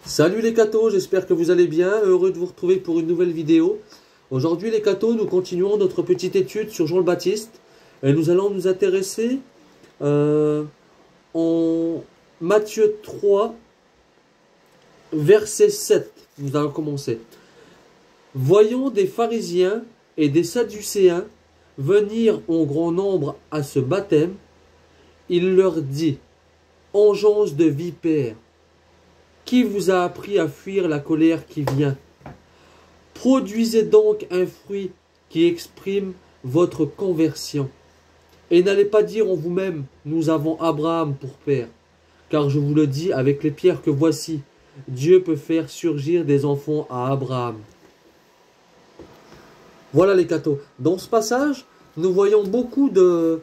Salut les cathos, j'espère que vous allez bien, heureux de vous retrouver pour une nouvelle vidéo. Aujourd'hui les cathos, nous continuons notre petite étude sur Jean le Baptiste et nous allons nous intéresser en Matthieu 3, verset 7. Nous allons commencer. Voyons des pharisiens et des sadducéens venir en grand nombre à ce baptême, il leur dit: engeance de vipères, qui vous a appris à fuir la colère qui vient? Produisez donc un fruit qui exprime votre conversion. Et n'allez pas dire en vous-même: nous avons Abraham pour père. Car je vous le dis, avec les pierres que voici, Dieu peut faire surgir des enfants à Abraham. Voilà les cathos. Dans ce passage, nous voyons beaucoup de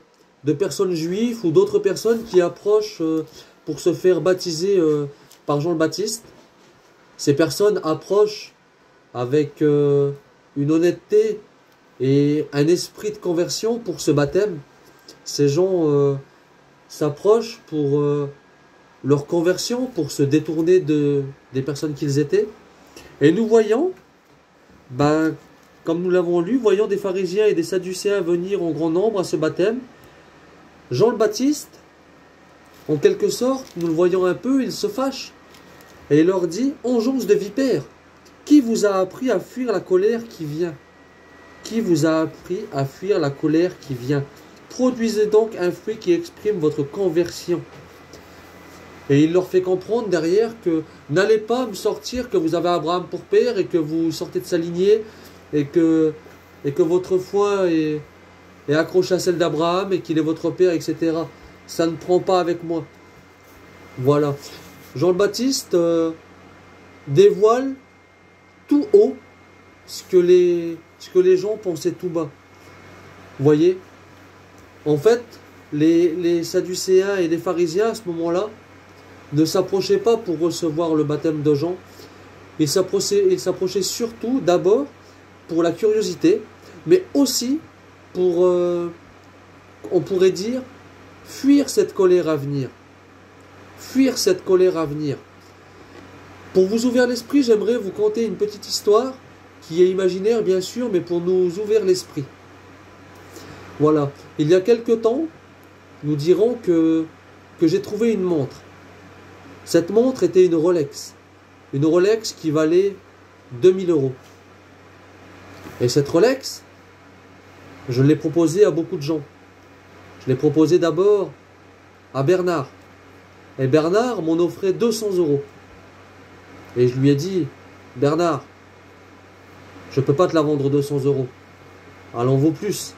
personnes juives ou d'autres personnes qui approchent pour se faire baptiser par Jean le Baptiste. Ces personnes approchent avec une honnêteté et un esprit de conversion pour ce baptême. Ces gens s'approchent pour leur conversion, pour se détourner des personnes qu'ils étaient. Et nous voyons, comme nous l'avons lu, voyons des pharisiens et des sadducéens venir en grand nombre à ce baptême. Jean le Baptiste, en quelque sorte, nous le voyons un peu, il se fâche. Et il leur dit: engeance de vipères, qui vous a appris à fuir la colère qui vient? Qui vous a appris à fuir la colère qui vient? Produisez donc un fruit qui exprime votre conversion. Et il leur fait comprendre derrière que n'allez pas me sortir que vous avez Abraham pour père et que vous sortez de sa lignée et que votre foi est accrochée à celle d'Abraham et qu'il est votre père, etc. Ça ne prend pas avec moi. Voilà. Jean le Baptiste dévoile tout haut ce que les gens pensaient tout bas. Vous voyez? En fait, les sadducéens et les pharisiens à ce moment-là ne s'approchaient pas pour recevoir le baptême de Jean. Ils s'approchaient surtout d'abord pour la curiosité, mais aussi pour, on pourrait dire, fuir cette colère à venir. Fuir cette colère à venir. Pour vous ouvrir l'esprit, j'aimerais vous conter une petite histoire qui est imaginaire bien sûr, mais pour nous ouvrir l'esprit. Voilà. Il y a quelque temps, nous dirons que j'ai trouvé une montre. Cette montre était une Rolex. Une Rolex qui valait 2000 €. Et cette Rolex, je l'ai proposée à beaucoup de gens. Je l'ai proposée d'abord à Bernard. Et Bernard m'en offrait 200 €. Et je lui ai dit: Bernard, je ne peux pas te la vendre 200 €. Elle en vaut plus.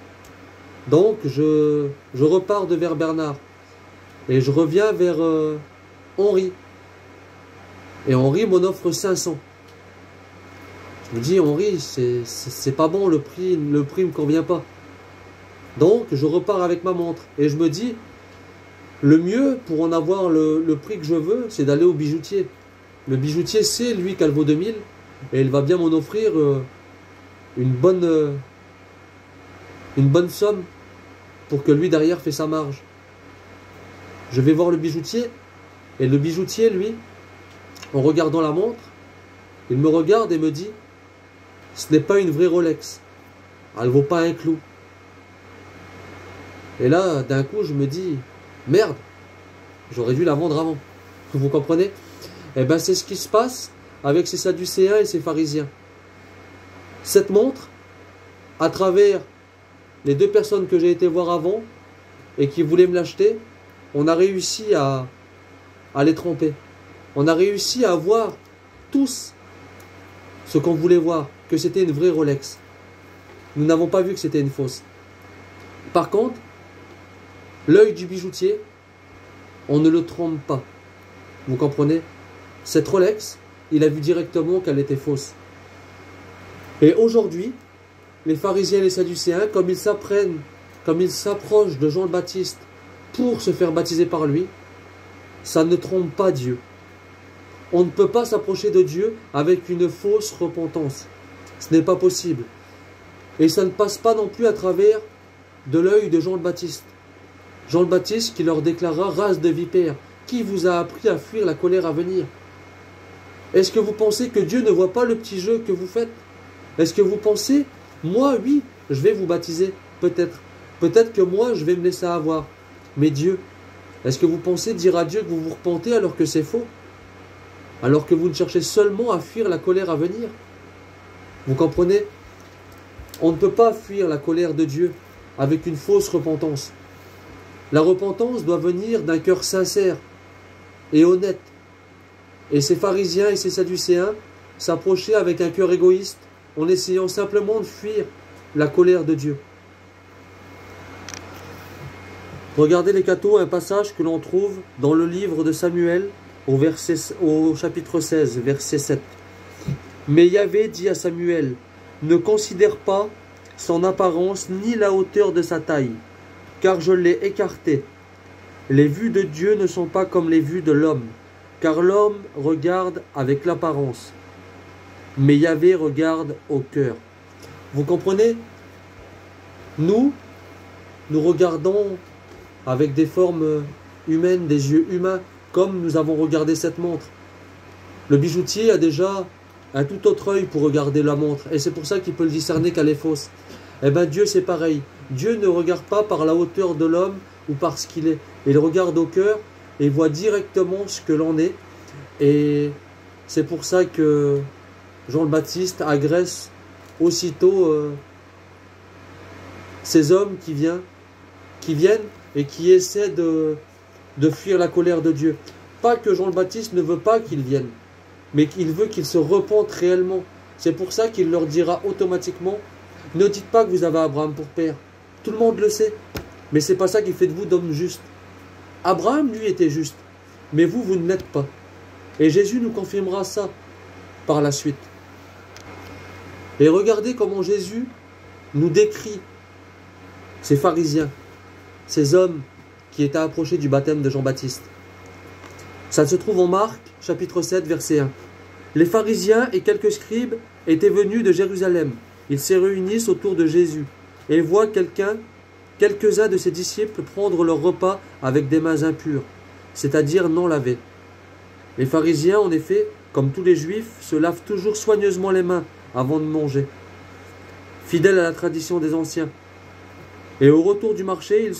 Donc je repars de vers Bernard. Et je reviens vers Henri. Et Henri m'en offre 500. Je me dis: Henri, c'est pas bon, le prix me convient pas. Donc je repars avec ma montre. Et je me dis: le mieux pour en avoir le prix que je veux, c'est d'aller au bijoutier. Le bijoutier sait, lui, qu'elle vaut 2000, et il va bien m'en offrir une bonne somme pour que lui, derrière, fait sa marge. Je vais voir le bijoutier, et le bijoutier, lui, en regardant la montre, il me regarde et me dit: ce n'est pas une vraie Rolex. Elle ne vaut pas un clou. Et là, d'un coup, je me dis: merde, j'aurais dû la vendre avant. Vous comprenez? Eh bien, c'est ce qui se passe avec ces sadducéens et ces pharisiens. Cette montre, à travers les deux personnes que j'ai été voir avant et qui voulaient me l'acheter, on a réussi à les tromper. On a réussi à voir tous ce qu'on voulait voir, que c'était une vraie Rolex. Nous n'avons pas vu que c'était une fausse. Par contre, l'œil du bijoutier, on ne le trompe pas. Vous comprenez? Cette Rolex, il a vu directement qu'elle était fausse. Et aujourd'hui, les pharisiens et les sadducéens, comme ils s'approchent de Jean le Baptiste pour se faire baptiser par lui, ça ne trompe pas Dieu. On ne peut pas s'approcher de Dieu avec une fausse repentance. Ce n'est pas possible. Et ça ne passe pas non plus à travers de l'œil de Jean le Baptiste. Jean le Baptiste qui leur déclara: race de vipères, qui vous a appris à fuir la colère à venir? Est-ce que vous pensez que Dieu ne voit pas le petit jeu que vous faites? Est-ce que vous pensez, moi, oui, je vais vous baptiser? Peut-être. Peut-être que moi, je vais me laisser avoir. Mais Dieu, est-ce que vous pensez dire à Dieu que vous vous repentez alors que c'est faux? Alors que vous ne cherchez seulement à fuir la colère à venir? Vous comprenez? On ne peut pas fuir la colère de Dieu avec une fausse repentance. La repentance doit venir d'un cœur sincère et honnête. Et ces pharisiens et ces sadducéens s'approchaient avec un cœur égoïste en essayant simplement de fuir la colère de Dieu. Regardez les cathos, un passage que l'on trouve dans le livre de Samuel au chapitre 16, verset 7. Mais Yahvé dit à Samuel, ne considère pas son apparence ni la hauteur de sa taille, car je l'ai écarté. Les vues de Dieu ne sont pas comme les vues de l'homme, car l'homme regarde avec l'apparence, mais Yahvé regarde au cœur. Vous comprenez? Nous regardons avec des formes humaines, des yeux humains, comme nous avons regardé cette montre. Le bijoutier a déjà un tout autre œil pour regarder la montre, et c'est pour ça qu'il peut le discerner qu'elle est fausse. Eh bien Dieu c'est pareil. Dieu ne regarde pas par la hauteur de l'homme ou par ce qu'il est. Il regarde au cœur et voit directement ce que l'on est. Et c'est pour ça que Jean le Baptiste agresse aussitôt ces hommes qui viennent et qui essaient de fuir la colère de Dieu. Pas que Jean le Baptiste ne veut pas qu'ils viennent, mais qu'il veut qu'ils se repentent réellement. C'est pour ça qu'il leur dira automatiquement, ne dites pas que vous avez Abraham pour père. Tout le monde le sait, mais c'est pas ça qui fait de vous d'homme juste. Abraham, lui, était juste, mais vous, vous ne l'êtes pas. Et Jésus nous confirmera ça par la suite. Et regardez comment Jésus nous décrit ces pharisiens, ces hommes qui étaient approchés du baptême de Jean-Baptiste. Ça se trouve en Marc, chapitre 7, verset 1. Les pharisiens et quelques scribes étaient venus de Jérusalem. Ils se réunissent autour de Jésus et voient quelques-uns de ses disciples prendre leur repas avec des mains impures, c'est-à-dire non lavées. Les pharisiens, en effet, comme tous les juifs, se lavent toujours soigneusement les mains avant de manger, fidèles à la tradition des anciens. Et au retour du marché,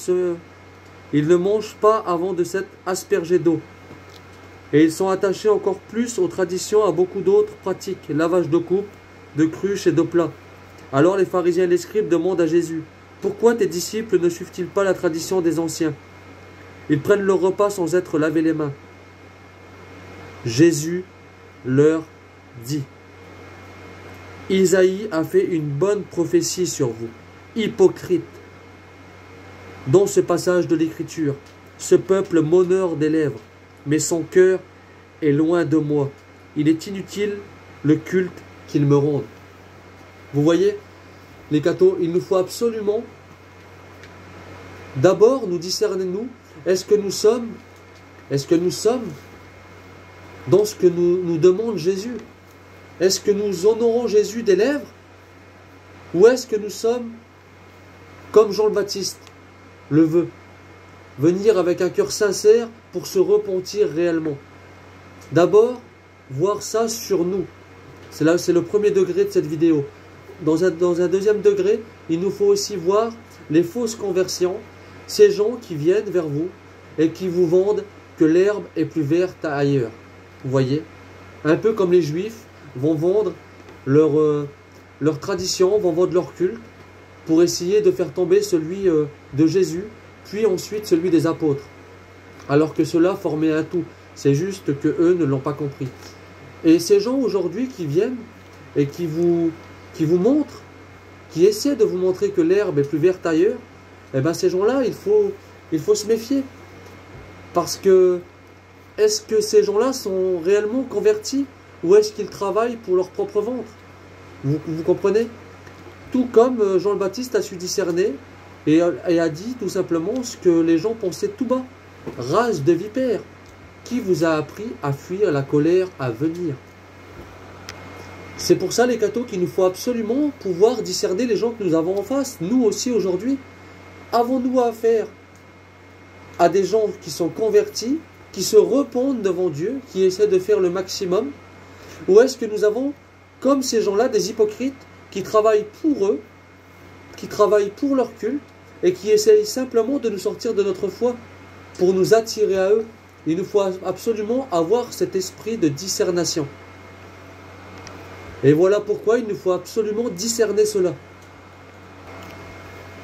ils ne mangent pas avant de s'être aspergés d'eau. Et ils sont attachés encore plus aux traditions, à beaucoup d'autres pratiques, lavage de coupe, de cruches et de plats. Alors les pharisiens et les scribes demandent à Jésus, « Pourquoi tes disciples ne suivent-ils pas la tradition des anciens? Ils prennent leur repas sans être lavés les mains. » Jésus leur dit, « Isaïe a fait une bonne prophétie sur vous, hypocrite. Dans ce passage de l'Écriture, ce peuple m'honore des lèvres, mais son cœur est loin de moi. Il est inutile le culte qu'ils me rendent. » Vous voyez, les cathos, il nous faut absolument d'abord nous discerner, nous, est-ce que nous sommes dans ce que nous demande Jésus? Est-ce que nous honorons Jésus des lèvres? Ou est-ce que nous sommes comme Jean le Baptiste le veut, venir avec un cœur sincère pour se repentir réellement? D'abord, voir ça sur nous. C'est le premier degré de cette vidéo. Dans un deuxième degré, il nous faut aussi voir les fausses conversions, ces gens qui viennent vers vous et qui vous vendent que l'herbe est plus verte ailleurs. Vous voyez? Un peu comme les Juifs vont vendre leur tradition, vont vendre leur culte pour essayer de faire tomber celui de Jésus, puis ensuite celui des apôtres. Alors que cela formait un tout. C'est juste que eux ne l'ont pas compris. Et ces gens aujourd'hui qui viennent et qui vous montrent, qui essaient de vous montrer que l'herbe est plus verte ailleurs, eh bien ces gens-là, il faut se méfier. Parce que, est-ce que ces gens-là sont réellement convertis ou est-ce qu'ils travaillent pour leur propre ventre? Vous comprenez? Tout comme Jean le Baptiste a su discerner et a dit tout simplement ce que les gens pensaient tout bas. Race de vipères, qui vous a appris à fuir la colère à venir? C'est pour ça, les cathos, qu'il nous faut absolument pouvoir discerner les gens que nous avons en face. Nous aussi, aujourd'hui, avons-nous affaire à des gens qui sont convertis, qui se repentent devant Dieu, qui essaient de faire le maximum, Ou est-ce que nous avons, comme ces gens-là, des hypocrites qui travaillent pour eux, qui travaillent pour leur culte, et qui essayent simplement de nous sortir de notre foi pour nous attirer à eux? Il nous faut absolument avoir cet esprit de discernation. Et voilà pourquoi il nous faut absolument discerner cela.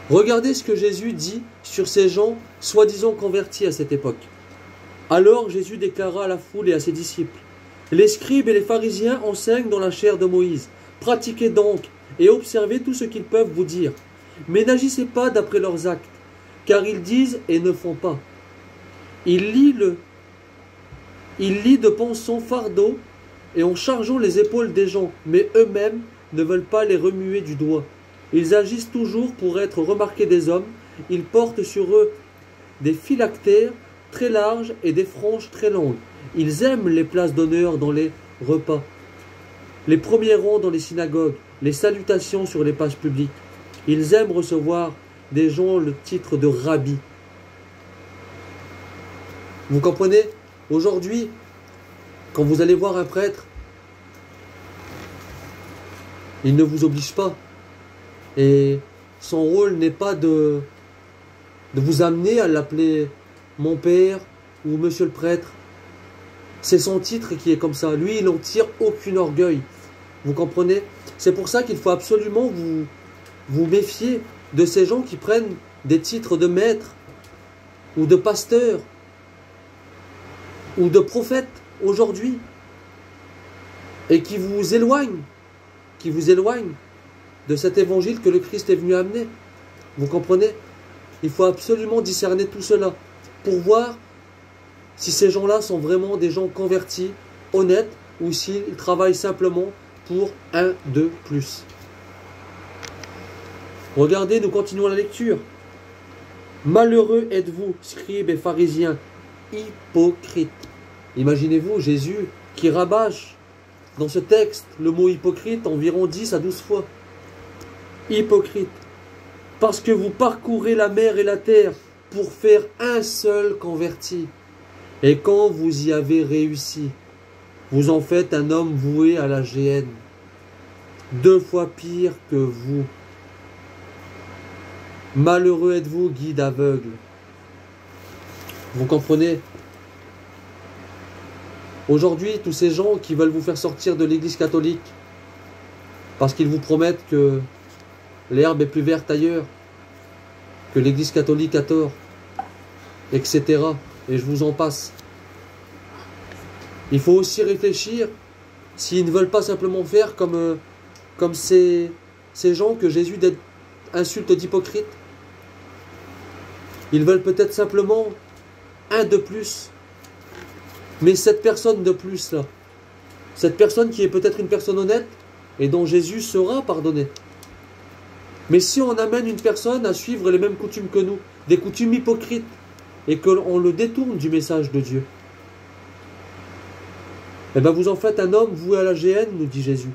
Regardez ce que Jésus dit sur ces gens soi-disant convertis à cette époque. Alors Jésus déclara à la foule et à ses disciples: les scribes et les pharisiens enseignent dans la chair de Moïse. Pratiquez donc et observez tout ce qu'ils peuvent vous dire. Mais n'agissez pas d'après leurs actes, car ils disent et ne font pas. Ils lient de pensons fardeaux et en chargeant les épaules des gens, mais eux-mêmes ne veulent pas les remuer du doigt. Ils agissent toujours pour être remarqués des hommes. Ils portent sur eux des phylactères très larges et des franges très longues. Ils aiment les places d'honneur dans les repas, les premiers rangs dans les synagogues, les salutations sur les places publiques. Ils aiment recevoir des gens le titre de rabbi. Vous comprenez? Aujourd'hui, quand vous allez voir un prêtre, il ne vous oblige pas. Et son rôle n'est pas de vous amener à l'appeler mon père ou monsieur le prêtre. C'est son titre qui est comme ça. Lui, il n'en tire aucun orgueil. Vous comprenez? C'est pour ça qu'il faut absolument vous méfier de ces gens qui prennent des titres de maître ou de pasteur ou de prophète aujourd'hui et qui vous éloignent de cet évangile que le Christ est venu amener. Vous comprenez? Il faut absolument discerner tout cela pour voir si ces gens-là sont vraiment des gens convertis, honnêtes, ou s'ils travaillent simplement pour un de plus. Regardez, nous continuons la lecture. Malheureux êtes-vous, scribes et pharisiens, hypocrites. Imaginez-vous Jésus qui rabâche dans ce texte le mot hypocrite environ 10 à 12 fois. Hypocrite, parce que vous parcourez la mer et la terre pour faire un seul converti. Et quand vous y avez réussi, vous en faites un homme voué à la géhenne, 2 fois pire que vous. Malheureux êtes-vous, guide aveugle. Vous comprenez? Aujourd'hui, tous ces gens qui veulent vous faire sortir de l'église catholique, parce qu'ils vous promettent que l'herbe est plus verte ailleurs, que l'église catholique a tort, etc. Et je vous en passe. Il faut aussi réfléchir s'ils ne veulent pas simplement faire comme ces gens que Jésus insulte d'hypocrites. Ils veulent peut-être simplement un de plus. Mais cette personne de plus là, cette personne qui est peut-être une personne honnête et dont Jésus sera pardonné. Mais si on amène une personne à suivre les mêmes coutumes que nous, des coutumes hypocrites, et qu'on le détourne du message de Dieu, eh bien vous en faites un homme voué à la géhenne, nous dit Jésus.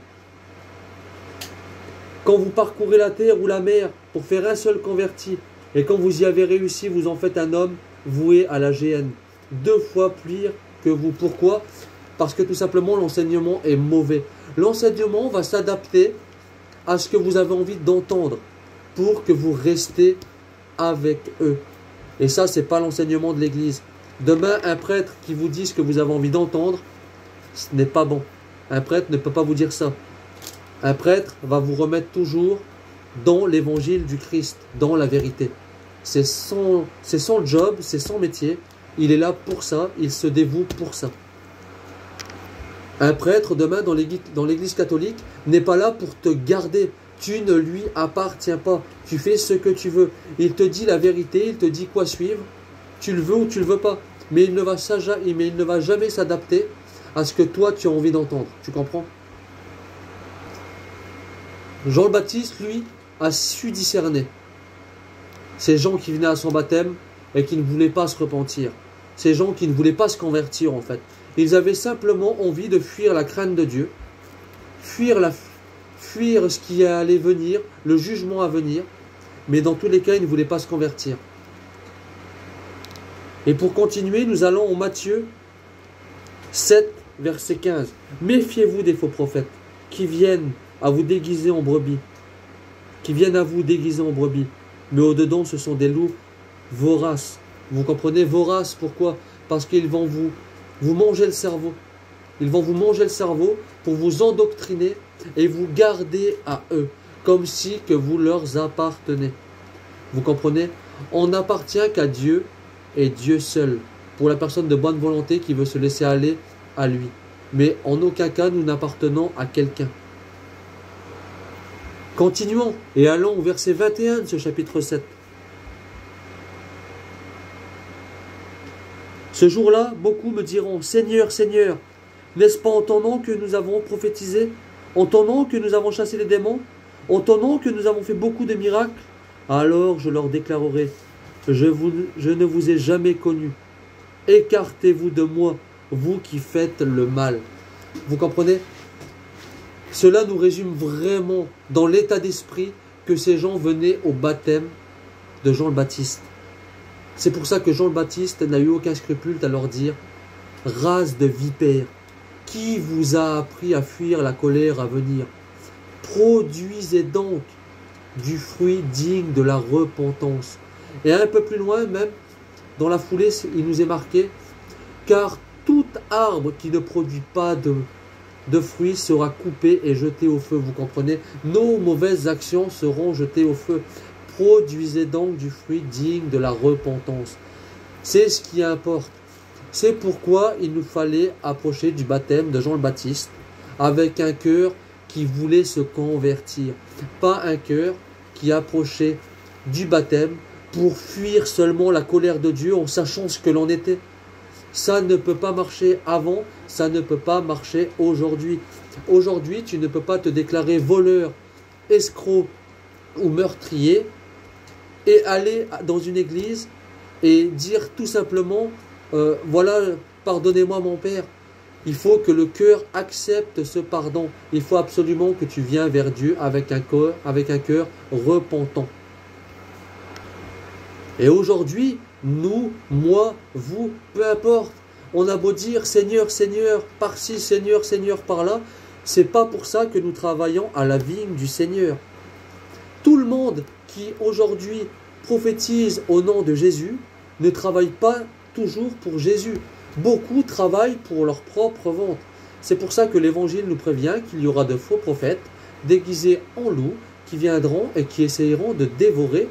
Quand vous parcourez la terre ou la mer pour faire un seul converti, et quand vous y avez réussi, vous en faites un homme voué à la géhenne, 2 fois pire que vous. Pourquoi? Parce que tout simplement l'enseignement est mauvais. L'enseignement va s'adapter à ce que vous avez envie d'entendre pour que vous restez avec eux. Et ça, ce n'est pas l'enseignement de l'Église. Demain, un prêtre qui vous dit ce que vous avez envie d'entendre, ce n'est pas bon. Un prêtre ne peut pas vous dire ça. Un prêtre va vous remettre toujours dans l'évangile du Christ, dans la vérité. C'est son job, c'est son métier. Il est là pour ça, il se dévoue pour ça. Un prêtre, demain, dans l'église catholique, n'est pas là pour te garder. Tu ne lui appartiens pas. Tu fais ce que tu veux. Il te dit la vérité, il te dit quoi suivre. Tu le veux ou tu le veux pas. Mais il ne va jamais s'adapter à ce que toi, tu as envie d'entendre. Tu comprends? Jean le Baptiste, lui, a su discerner ces gens qui venaient à son baptême et qui ne voulaient pas se repentir. Ces gens qui ne voulaient pas se convertir, en fait. Ils avaient simplement envie de fuir la crainte de Dieu, fuir ce qui allait venir, le jugement à venir, mais dans tous les cas, ils ne voulaient pas se convertir. Et pour continuer, nous allons en Matthieu 7, verset 15. Méfiez-vous des faux prophètes qui viennent à vous déguiser en brebis. Mais au-dedans, ce sont des loups voraces. Vous comprenez? Voraces, pourquoi? Parce qu'ils vont vous manger le cerveau. Ils vont vous manger le cerveau pour vous endoctriner et vous garder à eux, comme si que vous leur appartenez. Vous comprenez? On n'appartient qu'à Dieu et Dieu seul, pour la personne de bonne volonté qui veut se laisser aller à lui. Mais en aucun cas nous n'appartenons à quelqu'un. Continuons et allons au verset 21 de ce chapitre 7. Ce jour-là, beaucoup me diront, Seigneur, Seigneur, n'est-ce pas en ton nom que nous avons prophétisé? En ton nom que nous avons chassé les démons? En ton nom que nous avons fait beaucoup de miracles? Alors je leur déclarerai, je ne vous ai jamais connu. Écartez-vous de moi, vous qui faites le mal. Vous comprenez? Cela nous résume vraiment dans l'état d'esprit que ces gens venaient au baptême de Jean le Baptiste. C'est pour ça que Jean le Baptiste n'a eu aucun scrupule à leur dire « Race de vipères, qui vous a appris à fuir la colère à venir? Produisez donc du fruit digne de la repentance. » Et un peu plus loin même, dans la foulée, il nous est marqué « Car tout arbre qui ne produit pas de fruits sera coupé et jeté au feu. » Vous comprenez? Nos mauvaises actions seront jetées au feu. Produisez donc du fruit digne de la repentance. C'est ce qui importe. C'est pourquoi il nous fallait approcher du baptême de Jean le Baptiste avec un cœur qui voulait se convertir. Pas un cœur qui approchait du baptême pour fuir seulement la colère de Dieu en sachant ce que l'on était. Ça ne peut pas marcher avant, ça ne peut pas marcher aujourd'hui. Aujourd'hui, tu ne peux pas te déclarer voleur, escroc ou meurtrier et aller dans une église et dire tout simplement voilà, pardonnez-moi mon Père. Il faut que le cœur accepte ce pardon. Il faut absolument que tu viennes vers Dieu avec un cœur repentant. Et aujourd'hui, nous, moi, vous, peu importe, on a beau dire Seigneur, Seigneur, par-ci, Seigneur, Seigneur, par-là, c'est pas pour ça que nous travaillons à la vigne du Seigneur. Tout le monde qui aujourd'hui prophétise au nom de Jésus ne travaille pas toujours pour Jésus. Beaucoup travaillent pour leur propre ventre. C'est pour ça que l'Évangile nous prévient qu'il y aura de faux prophètes déguisés en loups qui viendront et qui essayeront de dévorer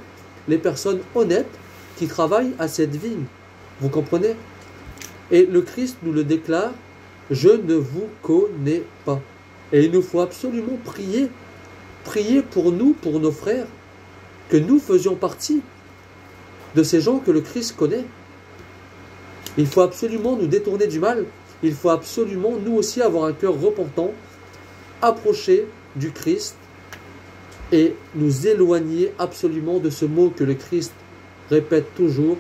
les personnes honnêtes qui travaillent à cette vigne. Vous comprenez? Et le Christ nous le déclare, je ne vous connais pas. Et il nous faut absolument prier. Prier pour nous, pour nos frères, que nous faisions partie de ces gens que le Christ connaît. Il faut absolument nous détourner du mal. Il faut absolument, nous aussi, avoir un cœur repentant, approcher du Christ et nous éloigner absolument de ce mot que le Christ répète toujours,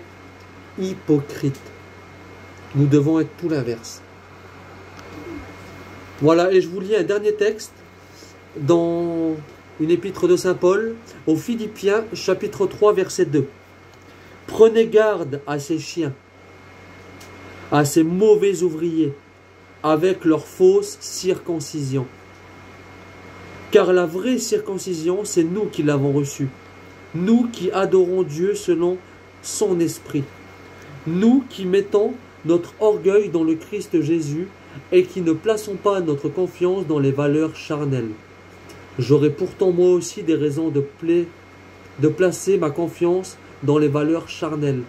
hypocrite. Nous devons être tout l'inverse. Voilà, et je vous lis un dernier texte dans une épître de Saint Paul, aux Philippiens, chapitre 3, verset 2. Prenez garde à ces chiens, à ces mauvais ouvriers, avec leur fausse circoncision. Car la vraie circoncision, c'est nous qui l'avons reçue. Nous qui adorons Dieu selon son esprit. Nous qui mettons notre orgueil dans le Christ Jésus et qui ne plaçons pas notre confiance dans les valeurs charnelles. J'aurais pourtant moi aussi des raisons de placer ma confiance dans les valeurs charnelles.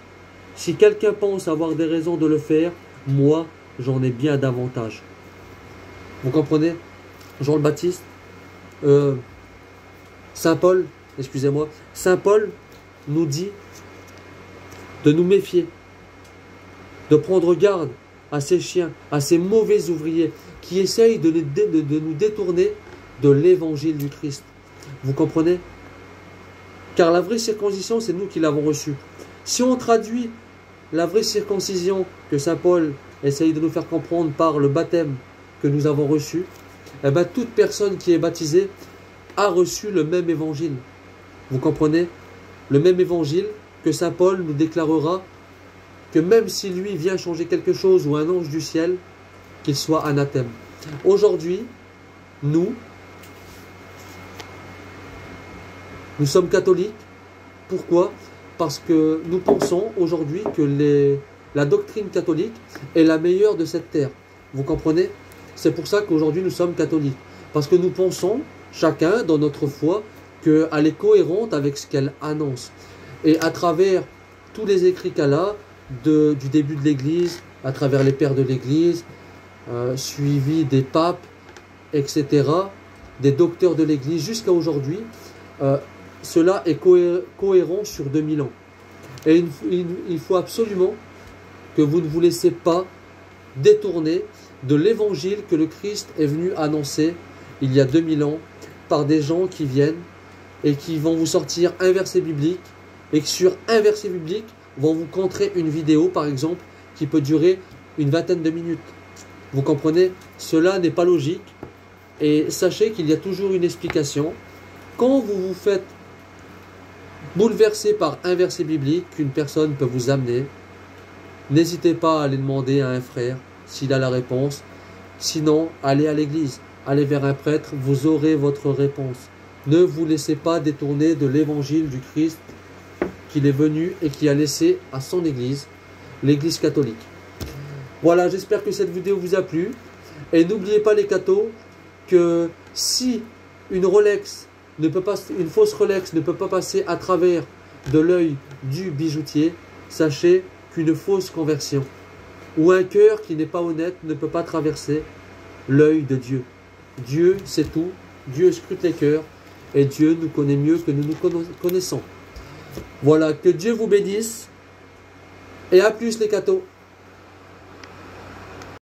Si quelqu'un pense avoir des raisons de le faire, moi, j'en ai bien davantage. Vous comprenez? Jean le Baptiste, Saint Paul, excusez-moi, Saint Paul nous dit de nous méfier, de prendre garde à ces chiens, à ces mauvais ouvriers qui essayent de nous détourner de l'évangile du Christ. Vous comprenez? Car la vraie circoncision, c'est nous qui l'avons reçue. Si on traduit la vraie circoncision que Saint Paul essaye de nous faire comprendre par le baptême que nous avons reçu, eh bien, toute personne qui est baptisée a reçu le même évangile. Vous comprenez? Le même évangile que Saint Paul nous déclarera que même si lui vient changer quelque chose ou un ange du ciel, qu'il soit anathème. Aujourd'hui, nous sommes catholiques. Pourquoi? Parce que nous pensons aujourd'hui que la doctrine catholique est la meilleure de cette terre. Vous comprenez? C'est pour ça qu'aujourd'hui nous sommes catholiques. Parce que nous pensons, chacun dans notre foi, qu'elle est cohérente avec ce qu'elle annonce. Et à travers tous les écrits qu'elle a, du début de l'Église, à travers les pères de l'Église, suivi des papes, etc., des docteurs de l'Église, jusqu'à aujourd'hui, cela est cohérent sur 2000 ans. Et il faut absolument que vous ne vous laissez pas détourner de l'évangile que le Christ est venu annoncer il y a 2000 ans par des gens qui viennent et qui vont vous sortir un verset biblique et que sur un verset biblique vont vous contrer une vidéo par exemple qui peut durer une vingtaine de minutes. Vous comprenez? Cela n'est pas logique et sachez qu'il y a toujours une explication. Quand vous vous faites bouleverser par un verset biblique qu'une personne peut vous amener, n'hésitez pas à aller demander à un frère s'il a la réponse. Sinon, allez à l'église, allez vers un prêtre, vous aurez votre réponse. Ne vous laissez pas détourner de l'évangile du Christ qu'il est venu et qui a laissé à son église, l'église catholique. Voilà, j'espère que cette vidéo vous a plu. Et n'oubliez pas les cathos que si une Rolex une fausse Rolex ne peut pas passer à travers de l'œil du bijoutier, sachez qu'une fausse conversion ou un cœur qui n'est pas honnête ne peut pas traverser l'œil de Dieu. Dieu sait tout, Dieu scrute les cœurs et Dieu nous connaît mieux que nous nous connaissons. Voilà, que Dieu vous bénisse et à plus les cathos.